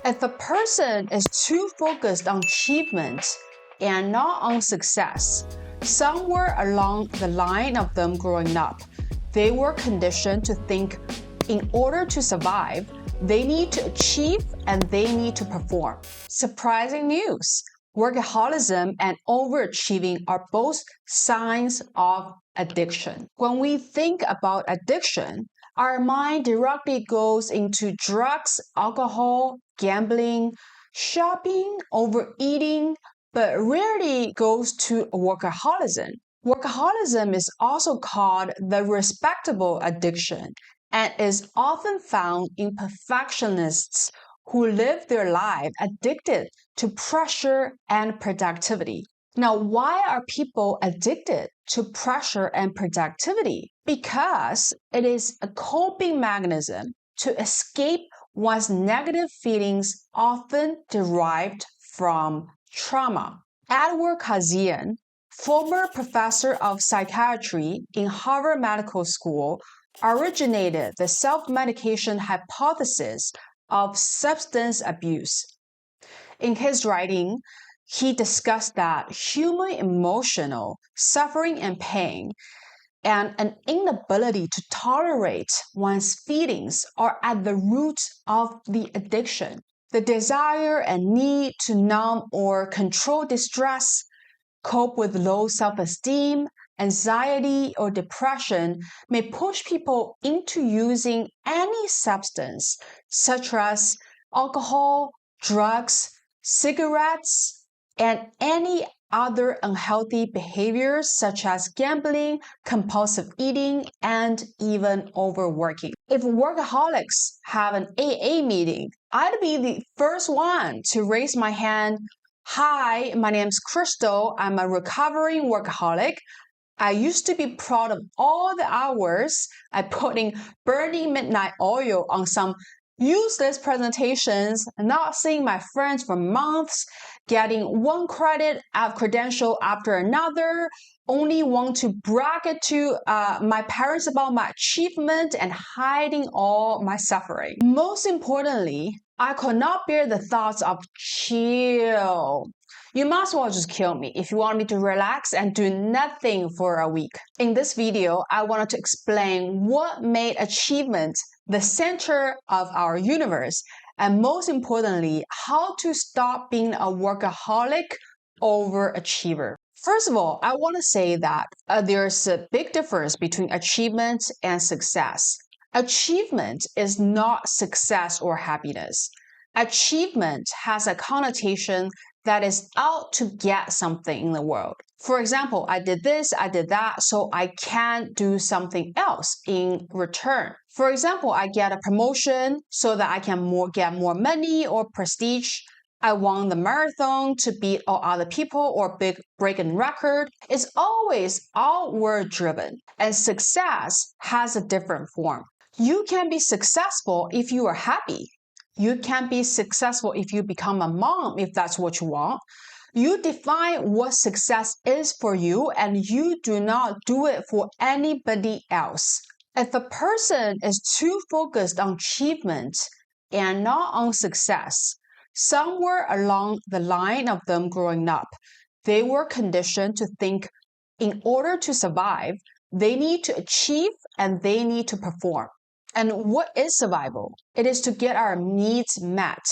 If a person is too focused on achievement and not on success, somewhere along the line of them growing up, they were conditioned to think in order to survive, they need to achieve and they need to perform. Surprising news! Workaholism and overachieving are both signs of addiction. When we think about addiction, our mind directly goes into drugs, alcohol, gambling, shopping, overeating, but rarely goes to workaholism. Workaholism is also called the respectable addiction and is often found in perfectionists who live their life addicted to pressure and productivity. Now, why are people addicted to pressure and productivity? Because it is a coping mechanism to escape one's negative feelings, often derived from trauma. Edward Kazan, former professor of psychiatry in Harvard Medical School, originated the self-medication hypothesis of substance abuse. In his writing, he discussed that human emotional suffering and pain and an inability to tolerate one's feelings are at the root of the addiction. The desire and need to numb or control distress, cope with low self-esteem, anxiety, or depression may push people into using any substance, such as alcohol, drugs, cigarettes, and any other unhealthy behaviors such as gambling, compulsive eating, and even overworking. If workaholics have an AA meeting, I'd be the first one to raise my hand. Hi, my name's Crystal. I'm a recovering workaholic. I used to be proud of all the hours I put in burning midnight oil on some useless presentations, not seeing my friends for months, getting one credential after another, only want to brag it to my parents about my achievement and hiding all my suffering. Most importantly, I could not bear the thoughts of chill. You might as well just kill me if you want me to relax and do nothing for a week. In this video, I wanted to explain what made achievement the center of our universe, and most importantly, how to stop being a workaholic overachiever. First of all, I want to say that there's a big difference between achievement and success. Achievement is not success or happiness. Achievement has a connotation that is out to get something in the world. For example, I did this, I did that, so I can do something else in return. For example, I get a promotion so that I can get more money or prestige. I won the marathon to beat all other people or break a record. It's always outward driven, and success has a different form. You can be successful if you are happy. You can be successful if you become a mom, if that's what you want. You define what success is for you, and you do not do it for anybody else. If a person is too focused on achievement and not on success, somewhere along the line of them growing up, they were conditioned to think in order to survive, they need to achieve and they need to perform. And what is survival? It is to get our needs met.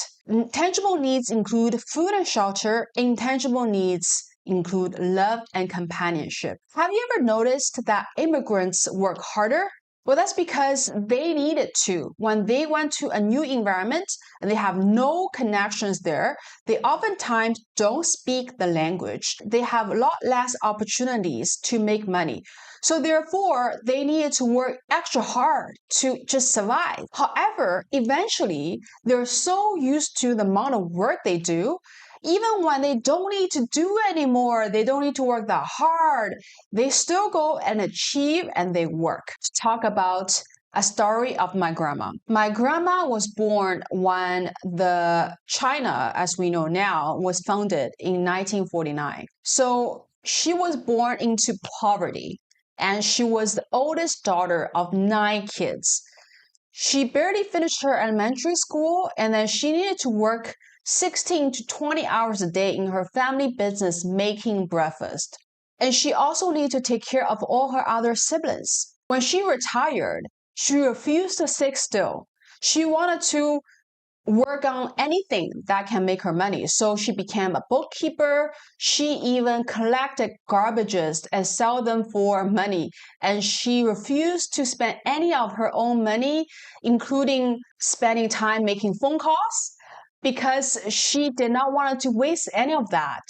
Tangible needs include food and shelter. Intangible needs include love and companionship. Have you ever noticed that immigrants work harder? Well, that's because they needed to. When they went to a new environment and they have no connections there, they oftentimes don't speak the language. They have a lot less opportunities to make money. So therefore, they needed to work extra hard to just survive. However, eventually, they're so used to the amount of work they do, even when they don't need to do anymore, they don't need to work that hard, they still go and achieve and they work. To talk about a story of my grandma. My grandma was born when the China, as we know now, was founded in 1949. So she was born into poverty, and she was the oldest daughter of 9 kids. She barely finished her elementary school, and then she needed to work 16 to 20 hours a day in her family business making breakfast. And she also needed to take care of all her other siblings. When she retired, she refused to sit still. She wanted to work on anything that can make her money. So she became a bookkeeper. She even collected garbages and sell them for money. And she refused to spend any of her own money, including spending time making phone calls, because she did not want to waste any of that.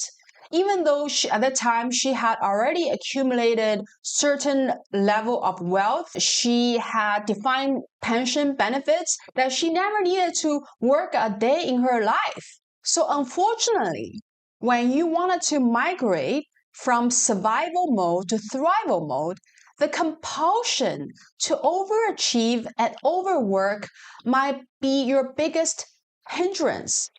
Even though at the time she had already accumulated certain level of wealth, she had defined pension benefits that she never needed to work a day in her life. So unfortunately, when you wanted to migrate from survival mode to thrival mode, the compulsion to overachieve and overwork might be your biggest hindrance,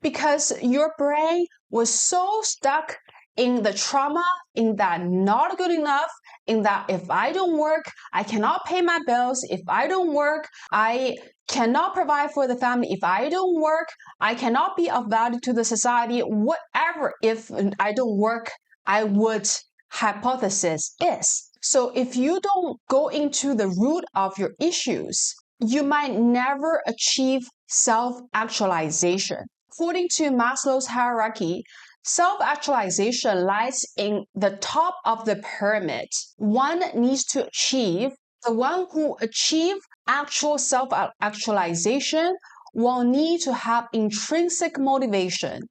because your brain was so stuck in the trauma, in that not good enough, in that if I don't work, I cannot pay my bills. If I don't work, I cannot provide for the family. If I don't work, I cannot be of value to the society. Whatever, if I don't work, I would hypothesis is. So if you don't go into the root of your issues, you might never achieve self-actualization. According to Maslow's hierarchy, self-actualization lies in the top of the pyramid. One needs to achieve, the one who achieves actual self-actualization will need to have intrinsic motivation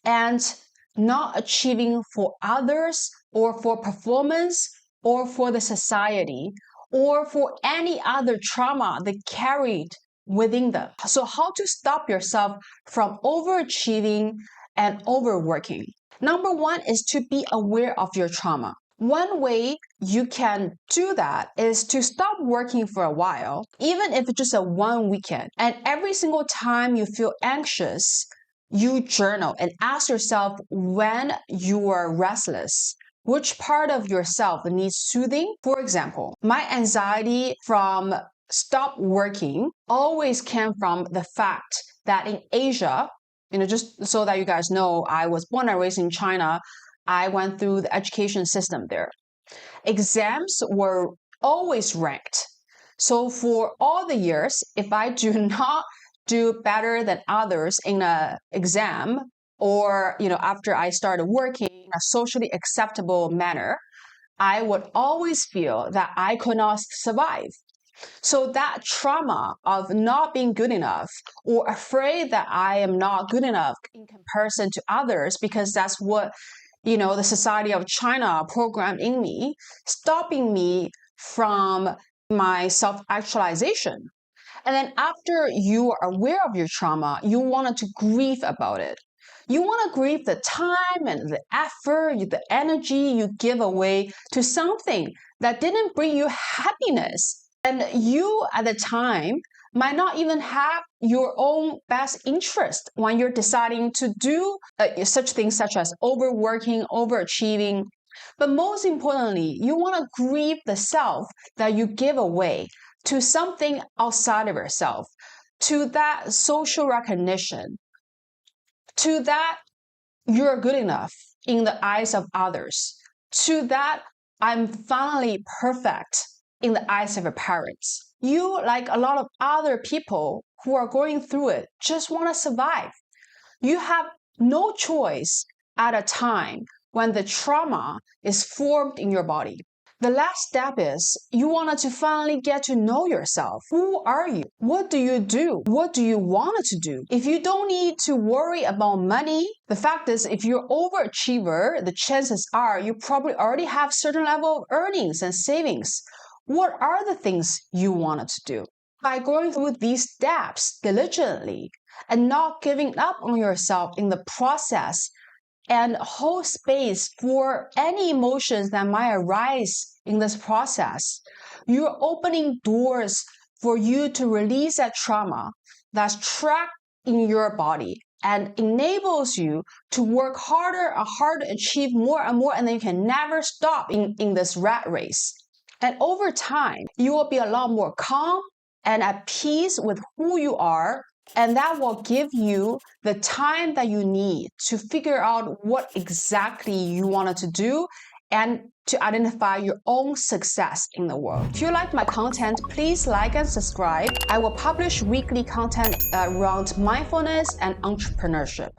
and not achieving for others or for performance or for the society or for any other trauma they carried within them. So how to stop yourself from overachieving and overworking? Number one is to be aware of your trauma. One way you can do that is to stop working for a while, even if it's just a one weekend. And every single time you feel anxious, you journal and ask yourself when you are restless, which part of yourself needs soothing. For example, my anxiety from stop working always came from the fact that in Asia, just so that you guys know, I was born and raised in China. I went through the education system there. Exams were always ranked. So for all the years, if I do not do better than others in an exam, or after I started working in a socially acceptable manner, I would always feel that I could not survive. So that trauma of not being good enough or afraid that I am not good enough in comparison to others, because that's what, the society of China programmed in me, stopping me from my self-actualization. And then after you are aware of your trauma, you wanted to grieve about it. You want to grieve the time and the effort, the energy you give away to something that didn't bring you happiness. And you at the time might not even have your own best interest when you're deciding to do such things such as overworking, overachieving. But most importantly, you want to grieve the self that you give away to something outside of yourself, to that social recognition, to that you're good enough in the eyes of others, to that I'm finally perfect in the eyes of your parents. You, like a lot of other people who are going through it, just want to survive. You have no choice at a time when the trauma is formed in your body. The last step is you wanted to finally get to know yourself. Who are you? What do you do? What do you want to do? If you don't need to worry about money, the fact is if you're overachiever, the chances are you probably already have certain level of earnings and savings. What are the things you wanted to do? By going through these steps diligently and not giving up on yourself in the process, and hold space for any emotions that might arise in this process, you're opening doors for you to release that trauma that's trapped in your body and enables you to work harder and harder, achieve more and more, and then you can never stop in this rat race. And over time, you will be a lot more calm and at peace with who you are, and that will give you the time that you need to figure out what exactly you wanted to do and to identify your own success in the world. If you like my content, please like and subscribe. I will publish weekly content around mindfulness and entrepreneurship.